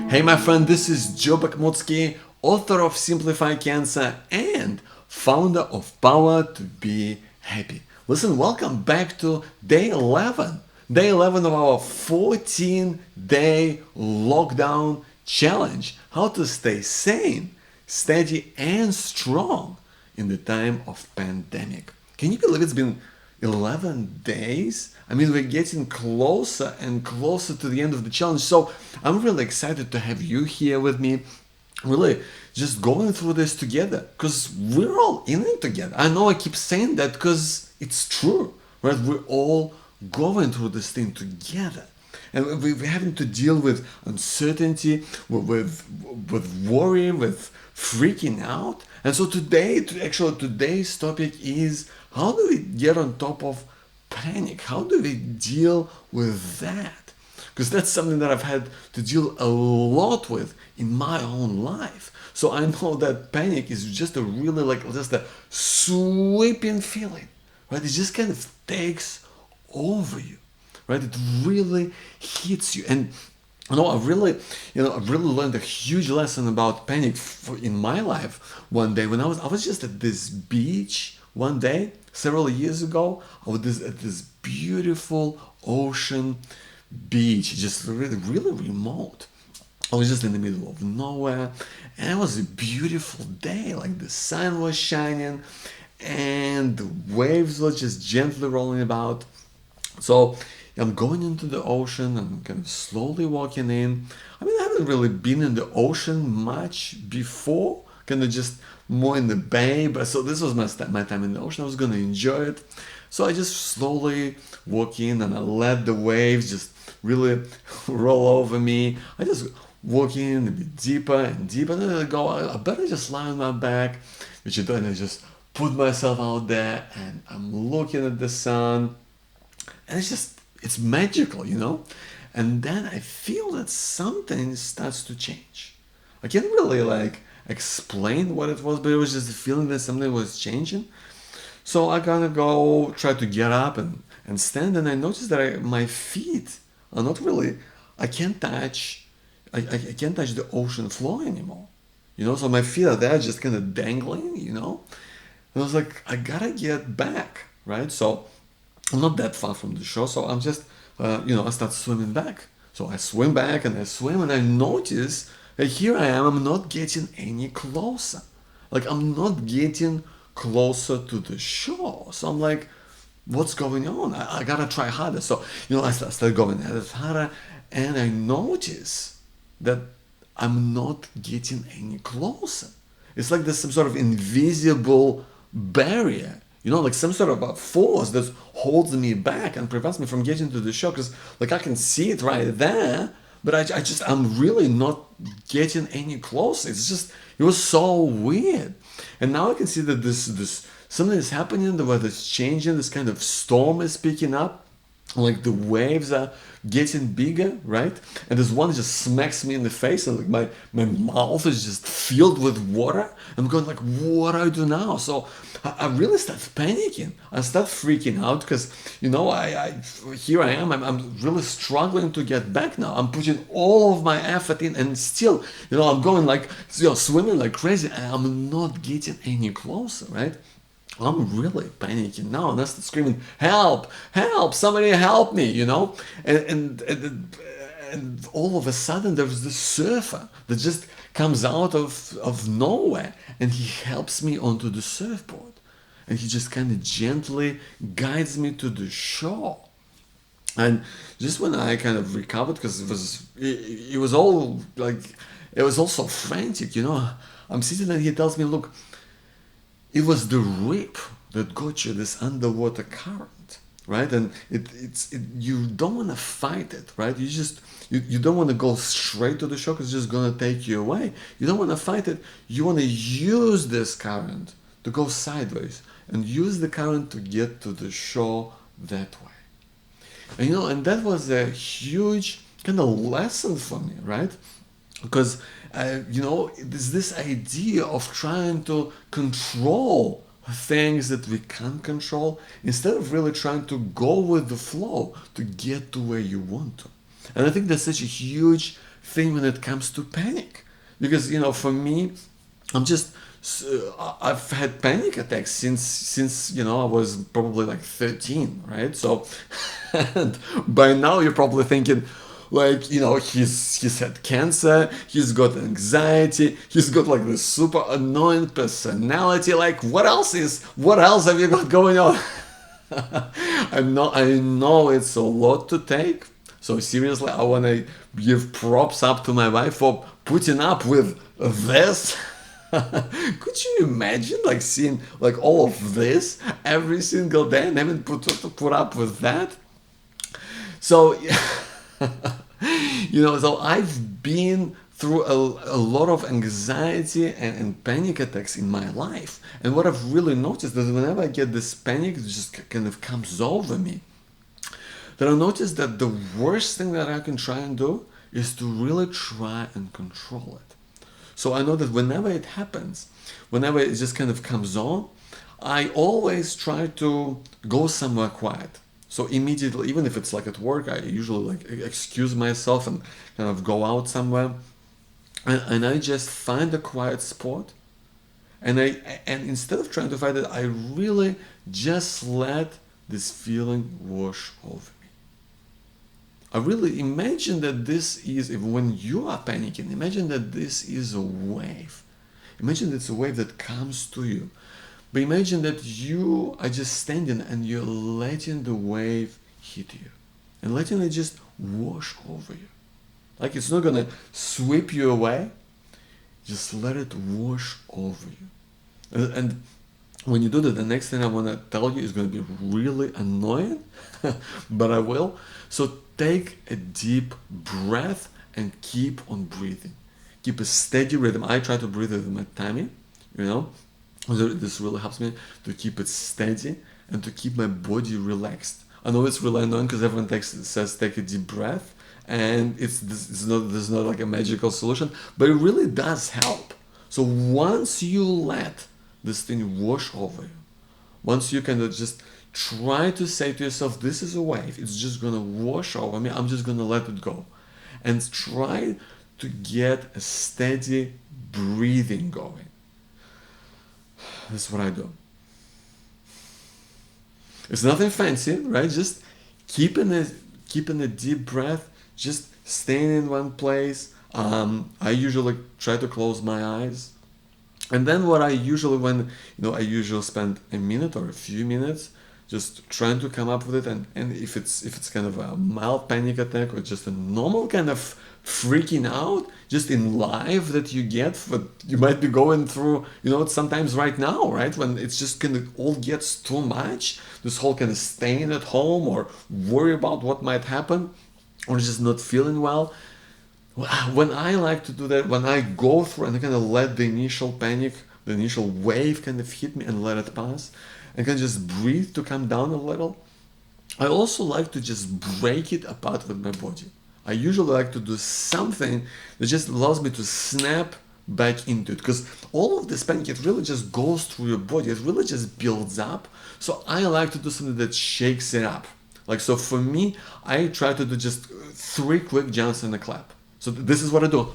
Hey, my friend, this is Joe Bakhmutsky, author of Simplify Cancer and founder of Power to Be Happy. Listen, welcome back to day 11. Day 11 of our 14-day lockdown challenge. How to stay sane, steady, and strong in the time of pandemic. Can you believe it's been 11 days? I mean, we're getting closer and closer to the end of the challenge. So I'm really excited to have you here with me, really just going through this together because we're all in it together. I know I keep saying that because it's true, right? We're all going through this thing together. And we're having to deal with uncertainty, with worry, with freaking out. And so today's topic is how do we get on top of panic? How do we deal with that? Because that's something that I've had to deal a lot with in my own life. So I know that panic is just a sweeping feeling, right? It just kind of takes over you, right? It really hits you. And I've really learned a huge lesson about panic in my life one day when I was just at this beach one day several years ago. I was at this beautiful ocean beach, just really, really remote. I was just in the middle of nowhere, and it was a beautiful day. Like the sun was shining, and the waves were just gently rolling about. So I'm going into the ocean and kind of slowly walking in. I mean, I haven't really been in the ocean much before, kind of just more in the bay. But so this was my time in the ocean. I was going to enjoy it. So I just slowly walk in and I let the waves just really roll over me. I just walk in a bit deeper and deeper. And then I go, I better just lie on my back, which I do. And I just put myself out there and I'm looking at the sun. And it's magical, And then I feel that something starts to change. I can't really explain what it was, but it was just a feeling that something was changing. So I kind of go try to get up and stand, and I noticed that my feet are not really, I can't touch the ocean floor anymore. So my feet are there just kind of dangling, And I was like, I gotta get back, right? So I'm not that far from the shore, so I'm just, I start swimming back. So I swim back and I swim and I notice that here I am, I'm not getting any closer. Like I'm not getting closer to the shore. So I'm like, what's going on? I gotta try harder. So, I start going at it harder and I notice that I'm not getting any closer. It's like there's some sort of invisible barrier, like some sort of a force that holds me back and prevents me from getting to the shore. Because I can see it right there, but I'm really not getting any closer. It was so weird. And now I can see that this something is happening. The weather's changing. This kind of storm is picking up. Like the waves are getting bigger, right? And this one just smacks me in the face, and my mouth is just filled with water. I'm going like, what do I do now? So I really start panicking. I start freaking out because here I am. I'm really struggling to get back now. I'm putting all of my effort in, and still, I'm going swimming like crazy, and I'm not getting any closer, right? I'm really panicking now, and I start screaming, "Help! Help! Somebody help me!" And all of a sudden there was this surfer that just comes out of nowhere, and he helps me onto the surfboard, and he just kind of gently guides me to the shore. And just when I kind of recovered, because it was all it was all so frantic, I'm sitting there and he tells me, "Look, it was the rip that got you this underwater current, right? And you don't want to fight it, right? You don't want to go straight to the shore because it's just gonna take you away. You don't want to fight it. You want to use this current to go sideways and use the current to get to the shore that way." And that was a huge kind of lesson for me, right? Because there's this idea of trying to control things that we can't control instead of really trying to go with the flow to get to where you want to. And I think that's such a huge thing when it comes to panic. Because, for me, I'm just, I've had panic attacks since I was probably like 13, right? So, and by now you're probably thinking, like, he's had cancer, he's got anxiety, he's got like this super annoying personality. Like, what else have you got going on? I know it's a lot to take. So seriously, I want to give props up to my wife for putting up with this. Could you imagine like seeing like all of this every single day and having to put up with that? So, so I've been through a lot of anxiety and panic attacks in my life. And what I've really noticed is that whenever I get this panic, it just kind of comes over me. That I noticed that the worst thing that I can try and do is to really try and control it. So I know that whenever it happens, whenever it just kind of comes on, I always try to go somewhere quiet. So immediately, even if it's like at work, I usually like excuse myself and kind of go out somewhere, and I just find a quiet spot, and instead of trying to fight it, I really just let this feeling wash over me. I really imagine that this is, when you are panicking, imagine that this is a wave. Imagine it's a wave that comes to you. But imagine that you are just standing and you're letting the wave hit you and letting it just wash over you. Like, it's not gonna sweep you away, just let it wash over you. And when you do that, the next thing I want to tell you is going to be really annoying, but I will. So take a deep breath and keep on breathing. Keep a steady rhythm. I try to breathe with my tummy, This really helps me to keep it steady and to keep my body relaxed. I know it's really annoying because everyone says take a deep breath, and there's not like a magical solution, but it really does help. So once you let this thing wash over you, once you kind of just try to say to yourself, this is a wave, it's just gonna wash over me, I'm just gonna let it go, and try to get a steady breathing going. That's what I do. It's nothing fancy, right? Just keeping a deep breath, just staying in one place. I usually try to close my eyes, and then what I usually I usually spend a minute or a few minutes just trying to come up with it, and if it's kind of a mild panic attack or just a normal kind of freaking out just in life that you get, what you might be going through, sometimes right now, right, when it's just kind of all gets too much, this whole kind of staying at home or worry about what might happen or just not feeling well. When I like to do that, when I go through and kind of let the initial panic, the initial wave kind of hit me and let it pass, and can just breathe to come down a little, I also like to just break it apart with my body. I usually like to do something that just allows me to snap back into it, because all of this panic, it really just goes through your body, it really just builds up. So I like to do something that shakes it up. Like, so for me, I try to do just 3 quick jumps and a clap. So this is what I do.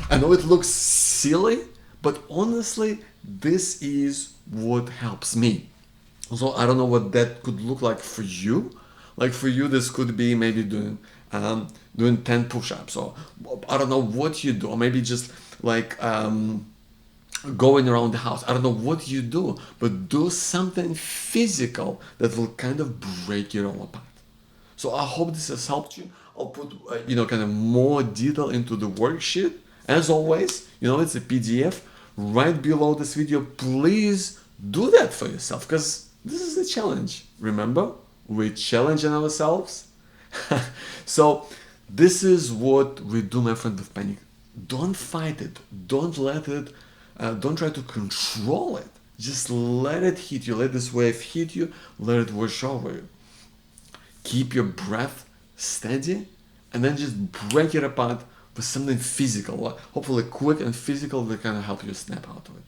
I know it looks silly, but honestly, this is what helps me. So I don't know what that could look like for you. Like for you, this could be maybe doing 10 push-ups, or I don't know what you do, or maybe just like going around the house. I don't know what you do, but do something physical that will kind of break it all apart. So I hope this has helped you. I'll put kind of more detail into the worksheet. As always, it's a PDF right below this video. Please do that for yourself, because this is a challenge. Remember, we're challenging ourselves. So this is what we do, my friend, with panic. Don't fight it. Don't let it. Don't try to control it. Just let it hit you. Let this wave hit you. Let it wash over you. Keep your breath steady, and then just break it apart with something physical, hopefully quick and physical, that kind of help you snap out of it.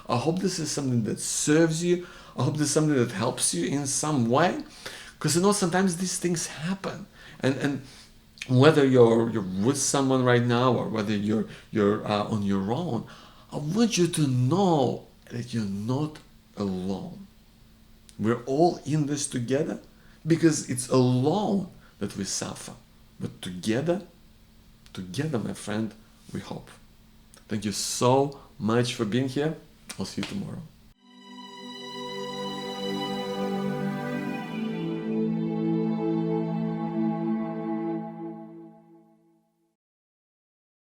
I hope this is something that serves you. I hope this is something that helps you in some way, because sometimes these things happen, and whether you're with someone right now or whether you're on your own, I want you to know that you're not alone. We're all in this together, because it's alone that we suffer, but together, my friend, we hope. Thank you so much for being here. I'll see you tomorrow.